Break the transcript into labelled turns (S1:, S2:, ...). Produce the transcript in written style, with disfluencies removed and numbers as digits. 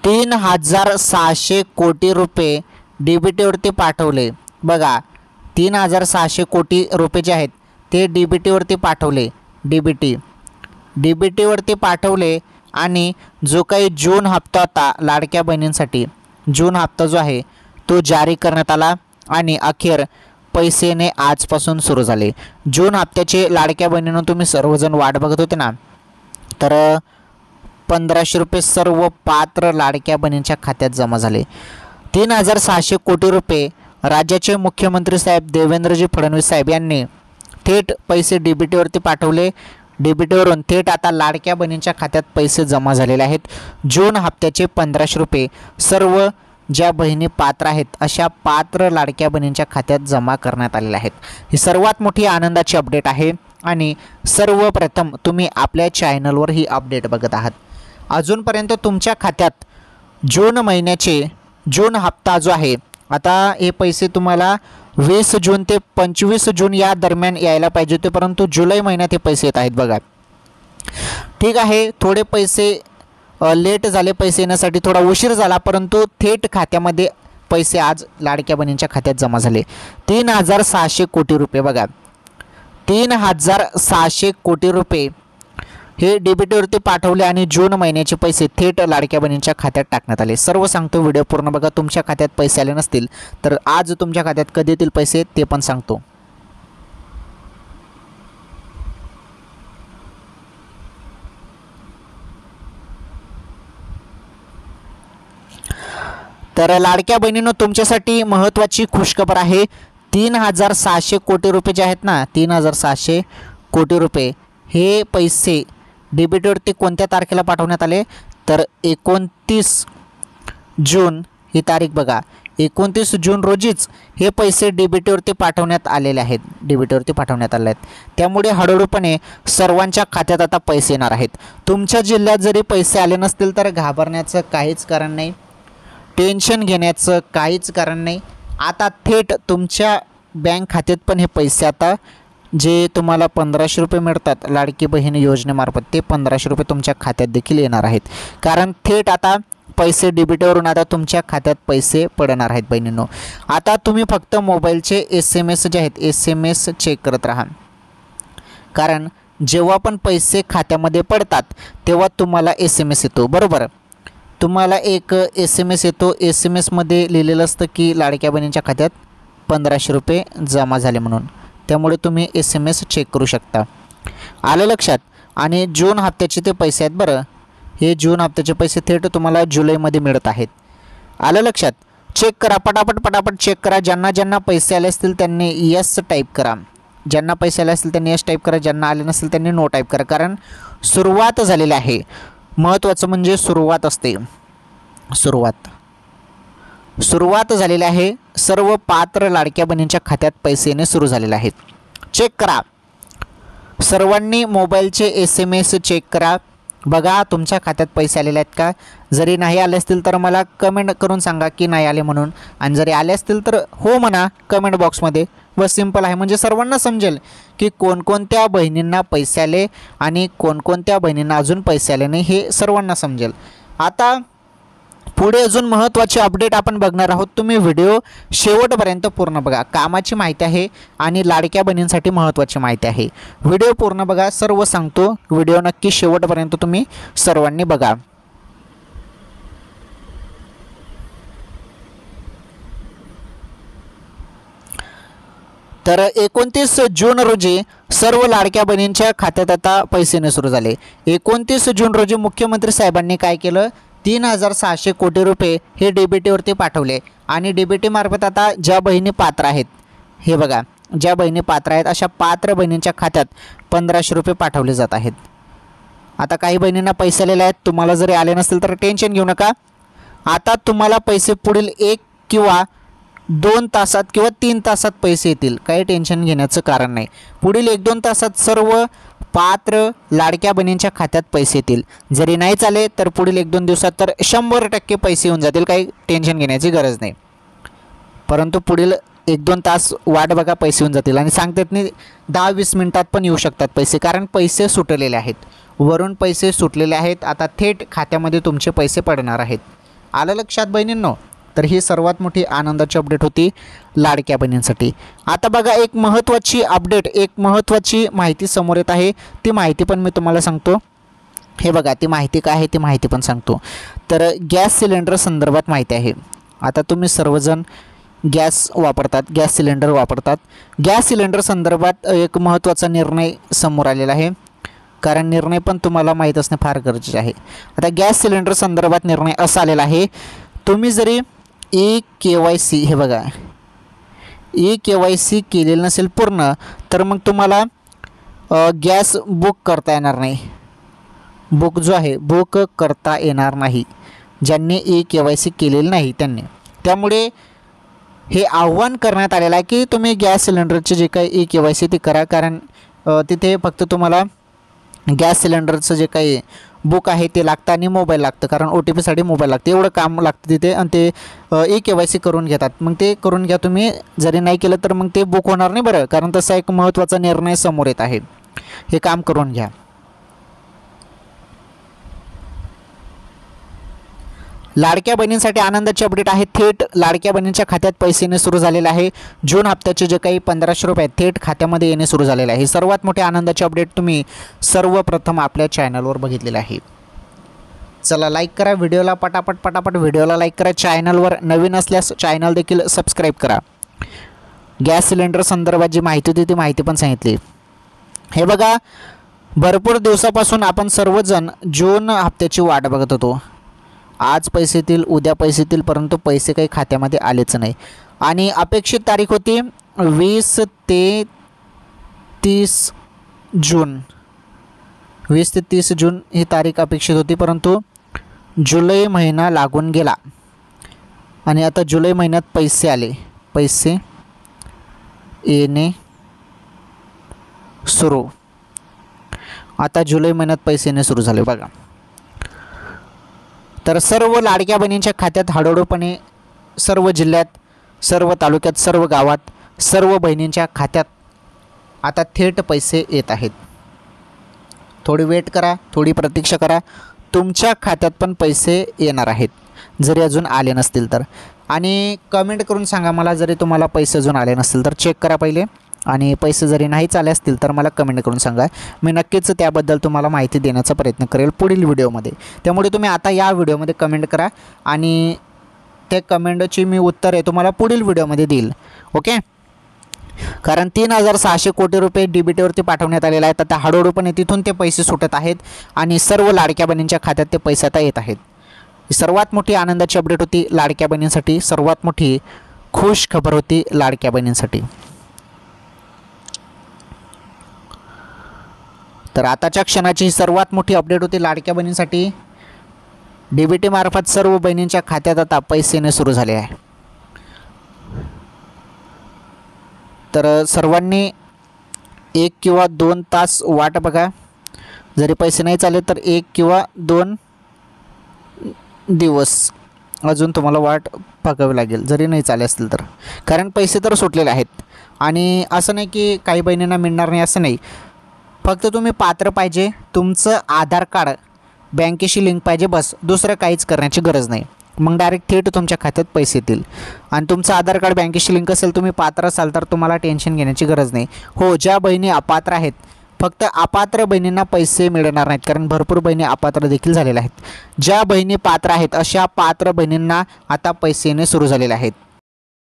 S1: 3,600 कोटी रुपये DBTवरती पाठवले। बघा 3,600 कोटी रुपये जे आहेत ते DBTवरती पाठवले। DBTवरती पाठवले आणि जो काही जून हप्ता होता लाडक्या बहिणींसाठी, जून हप्ता जो आहे तो जारी करण्यात आला आणि अखेर पैसेने आजपासून सुरू झाले। जून हप्त्याचे लाडक्या बहिणींनो तुम्ही सर्वजण वाट बघत होते ना, तर 1,500 रुपये सर्व पात्र लाडक्या बहिणींच्या खात्यात जमा झाले। 3,600 कोटी रुपये राज्याचे मुख्यमंत्री साहेब देवेंद्रजी फडणवीस साहेब यांनी थेट पैसे DBTवरती पाठवले। DBTवरून थेट आता लाडक्या बहिणींच्या खात्यात पैसे जमा झालेले आहेत। जून हप्त्याचे 1,500 रुपये सर्व ज्या बहिणी पात्र आहेत अशा पात्र लाडक्या बहिणींच्या खात्यात जमा करण्यात आलेले आहेत। ही सर्वात मोठी आनंदाची अपडेट आहे आणि सर्वप्रथम तुम्ही आपल्या चॅनलवर ही अपडेट बघत आहात। अजूनपर्यंत तुमच्या खात्यात जून महिन्याचे जून हप्ता जो आहे, आता हे पैसे तुम्हाला 20 जून ते 25 जून या दरम्यान यायला पाहिजे होते, परंतु जुलै महिन्यात हे पैसे येत आहेत। बघा ठीक आहे, थोडे पैसे लेट झाले, पैसे येण्यासाठी थोडा उशीर झाला, परंतु थेट खात्यामध्ये पैसे आज लाडक्या बहिणींच्या खात्यात जमा झाले। 3,600 कोटी रुपये, बघा 3,600 कोटी रुपये हे DBTवरती पाठवले आणि जून महिन्याचे पैसे थेट लाडक्या बहिणींच्या खात्यात टाकण्यात आले। सर्व सांगतो, व्हिडिओ पूर्ण बघा। तुमच्या खात्यात पैसे आले नसतील तर आज तुमच्या खात्यात कधी येतील पैसे ते पण सांगतो। तर लाडक्या बहिणींनो तुमच्यासाठी महत्त्वाची खुशखबर आहे। 3,600 कोटी रुपये जे आहेत ना, 3,600 कोटी रुपये हे पैसे DBTवरती कोणत्या तारखेला पाठवण्यात आले तर 29 जून ही तारीख बघा, 29 जून रोजीच हे पैसे DBTवरती पाठवण्यात आलेले आहेत। DBTवरती पाठवण्यात आले आहेत, त्यामुळे हळूहळूपणे सर्वांच्या खात्यात आता पैसे येणार आहेत। तुमच्या जिल्ह्यात जरी पैसे आले नसतील तर घाबरण्याचं काहीच कारण नाही, टेन्शन घेण्याचं काहीच कारण नाही। आता थेट तुमच्या बँक खात्यात पण हे पैसे आता जे तुम्हाला 1,500 रुपये मिळतात लाडकी बहीण योजनेमार्फत ते 1,500 रुपये तुमच्या खात्यात देखील येणार आहेत, कारण थेट आता पैसे DBTवरून आता तुमच्या खात्यात पैसे पडणार आहेत बहिणींनो। आता तुम्ही फक्त मोबाईलचे SMS जे आहेत SMS चेक करत राहा, कारण जेव्हा पण पैसे खात्यामध्ये पडतात तेव्हा तुम्हाला SMS येतो, बरोबर। तुम्हाला एक SMS येतो, SMSमध्ये लिहिलेलं असतं की लाडक्या बहिणींच्या खात्यात 1,500 रुपये जमा झाले म्हणून, त्यामुळे तुम्ही SMS चेक करू शकता। आलं लक्षात। आणि जून हप्त्याचे ते पैसे आहेत बरं, हे जून हप्त्याचे पैसे थेट तुम्हाला जुलैमध्ये मिळत आहेत। आलं लक्षात। चेक करा, पटापट चेक करा। ज्यांना ज्यांना पैसे आले असतील त्यांनी यस टाईप करा, ज्यांना पैसे आले असतील त्यांनी यस टाईप करा, ज्यांना आले नसतील त्यांनी नो टाईप करा, कारण सुरुवात झालेली आहे। महत्त्वाचं म्हणजे सुरुवात असते, सुरुवात झालेली आहे। सर्व पात्र लाडक्या बहिणींच्या खात्यात पैसे येणे सुरू झालेले आहेत। चेक करा, सर्वांनी मोबाईलचे SMS चेक करा, बघा तुमच्या खात्यात पैसे आलेले आहेत का। जरी नाही आले असतील तर मला कमेंट करून सांगा की नाही आले म्हणून, आणि जरी आले असतील तर हो म्हणा कमेंट बॉक्समध्ये। बस सिंपल आहे, म्हणजे सर्वांना समजेल की कोणकोणत्या बहिणींना पैसे आले आणि कोणकोणत्या बहिणींना अजून पैसे आले नाही, हे सर्वांना समजेल। आता पुढे अजून महत्त्वाची अपडेट आपण बघणार आहोत, तुम्ही व्हिडिओ शेवटपर्यंत पूर्ण बघा। कामाची माहिती आहे आणि लाडक्या बहिणींसाठी महत्त्वाची माहिती आहे, व्हिडिओ पूर्ण बघा। सर्व सांगतो, व्हिडिओ नक्की शेवटपर्यंत तुम्ही सर्वांनी बघा। तर 29 जून रोजी सर्व लाडक्या बहिणींच्या खात्यात आता पैसे येणे सुरू झाले। 29 जून रोजी मुख्यमंत्री साहेबांनी काय केलं, 3,600 कोटी रुपये हे DBTवरती पाठवले आणि DBT मार्फत आता ज्या बहिणी पात्र आहेत, हे बघा ज्या बहिणी पात्र आहेत अशा पात्र बहिणींच्या खात्यात 1,500 रुपये पाठवले जात आहेत। आता काही बहिणींना पैसे आलेले आहेत, तुम्हाला जरी आले नसतील तर टेन्शन घेऊ नका। आता तुम्हाला पैसे पुढील 1 किंवा 2 तासात किंवा 3 तासात पैसे येतील, काही टेन्शन घेण्याचं कारण नाही। पुढील 1-2 तासात सर्व पात्र लाडक्या बहिणींच्या खात्यात पैसे येतील, जरी नाही चाले तर पुढील 1-2 दिवसात तर 100% पैसे येऊन जातील, काही टेन्शन घेण्याची गरज नाही। परंतु पुढील 1-2 तास वाट बघा, पैसे येऊन जातील आणि सांगतात नाही 10-20 मिनिटात पण येऊ शकतात पैसे, कारण पैसे सुटलेले आहेत, वरून पैसे सुटलेले आहेत। आता थेट खात्यामध्ये तुमचे पैसे पडणार आहेत। आलं लक्षात बहिणींनो? तर ही सर्वात मोठी आनंदाची अपडेट होती लाडक्या बहिणींसाठी. आता बघा एक महत्त्वाची अपडेट, एक महत्त्वाची माहिती समोर येत आहे. ती माहिती पण मी तुम्हाला सांगतो. हे बघा ती माहिती काय आहे ती माहिती पण सांगतो. तर गॅस सिलेंडर संदर्भात माहिती आहे. आता तुम्ही सर्वजण गॅस वापरतात, गॅस सिलेंडर वापरतात. गॅस सिलेंडर संदर्भात एक महत्त्वाचा निर्णय समोर आलेला आहे, कारण निर्णय पण तुम्हाला माहीत असणे फार गरजेचे आहे. आता गॅस सिलेंडर संदर्भात निर्णय असा आलेला आहे, तुम्ही जरी KYC हे बघा KYC केलेलं नसेल पूर्ण, तर मग तुम्हाला गॅस बुक करता येणार नाही. बुक जो आहे बुक करता येणार नाही ज्यांनी KYC केलेलं नाही त्यांनी. त्यामुळे हे आव्हान करण्यात आलेलं आहे की तुम्ही गॅस सिलेंडरचे जे काही KYC ते करा, कारण तिथे फक्त तुम्हाला गॅस सिलेंडरचं जे काही बुक आहे ते लागतं आणि मोबाईल लागतं, कारण OTPसाठी मोबाईल लागतं. एवढं काम लागतं तिथे आणि ते KYC करून घेतात. मग ते करून घ्या तुम्ही. जरी नाही केलं तर मग ते बुक होणार नाही बरं, कारण तसा एक महत्त्वाचा निर्णय समोर येत आहे. हे काम करून घ्या. लाडक्या बहिणींसाठी आनंदाची अपडेट आहे. थेट लाडक्या बहिणींच्या खात्यात पैसे येणे सुरू झालेले आहे. जून हप्त्याचे जे काही 1500 रुपये थेट खात्यामध्ये येणे सुरू झालेले आहे. सर्वात मोठी आनंदाची अपडेट तुम्ही सर्वप्रथम आपल्या चॅनलवर बघितलेलं आहे. चला लाईक करा व्हिडिओला, पटापट व्हिडिओला लाईक करा. चॅनलवर नवीन असल्यास चॅनल देखील सबस्क्राईब करा. गॅस सिलेंडर संदर्भात जी माहिती होती ती माहिती पण सांगितली. हे बघा भरपूर दिवसापासून आपण सर्वजण जून हप्त्याची वाट बघत होतो. आज पैसे येतील, उद्या पैसे येतील, परंतु पैसे काही खात्यामध्ये आलेच नाही. आणि अपेक्षित तारीख होती 20 ते 30 जून. 20 ते 30 जून ही तारीख अपेक्षित होती, परंतु जुलै महिना लागून गेला आणि आता जुलै महिन्यात पैसे आले. पैसे येणे सुरू. आता जुलै महिन्यात पैसे येणे सुरू झाले बघा. तर सर्व लाडक्या बहिणींच्या खात्यात हळूहळूपणे सर्व जिल्ह्यात, सर्व तालुक्यात, सर्व गावात, सर्व बहिणींच्या खात्यात आता थेट पैसे येत आहेत. थोडी वेट करा, थोडी प्रतीक्षा करा. तुमच्या खात्यात पण पैसे येणार आहेत जरी अजून आले नसतील तर. आणि कमेंट करून सांगा मला, जरी तुम्हाला पैसे अजून आले नसतील तर चेक करा पहिले. आणि पैसे जरी नाहीच आले असतील तर मला कमेंट करून सांगा. मी नक्कीच त्याबद्दल तुम्हाला माहिती देण्याचा प्रयत्न करेल पुढील व्हिडिओमध्ये. त्यामुळे तुम्ही आता या व्हिडिओमध्ये कमेंट करा आणि त्या कमेंटची मी उत्तर आहे तुम्हाला पुढील व्हिडिओमध्ये देईल. ओके. कारण 3600 कोटी रुपये DBTवरती पाठवण्यात आलेले आहेत. आता हळूहळूपणे तिथून ते पैसे सुटत आहेत आणि सर्व लाडक्या बहिणींच्या खात्यात ते पैसे आता येत आहेत. ही सर्वात मोठी आनंदाची अपडेट होती लाडक्या बहिणींसाठी. सर्वात मोठी खुश खबर होती लाडक्या बहिणींसाठी. तर आताच्या क्षणाची सर्वात मोठी अपडेट होती लाडक्या बहिणींसाठी. DBT मार्फत सर्व बहिणींच्या खात्यात आता पैसे येणे सुरू झाले आहे. तर सर्वांनी 1 किंवा 2 तास वाट बघा. जरी पैसे नाही चाले तर 1 किंवा 2 दिवस अजून तुम्हाला वाट बघावी लागेल, जरी नाही चाले असतील तर. कारण पैसे तर सुटलेले आहेत. आणि असं नाही की काही बहिणींना मिळणार नाही असं नाही. फक्त तुम्ही पात्र पाहिजे, तुमचं आधार कार्ड बँकेशी लिंक पाहिजे, बस. दुसरं काहीच करण्याची गरज नाही. मग डायरेक्ट थेट तुमच्या खात्यात पैसे येतील. आणि तुमचं आधार कार्ड बँकेशी लिंक असेल, तुम्ही पात्र असाल तर तुम्हाला टेन्शन घेण्याची गरज नाही. हो, ज्या बहिणी अपात्र आहेत, फक्त अपात्र बहिणींना पैसे मिळणार नाहीत, कारण भरपूर बहिणी अपात्र देखील झालेल्या आहेत. ज्या बहिणी पात्र आहेत अशा पात्र बहिणींना आता पैसे येणे सुरू झालेले आहेत.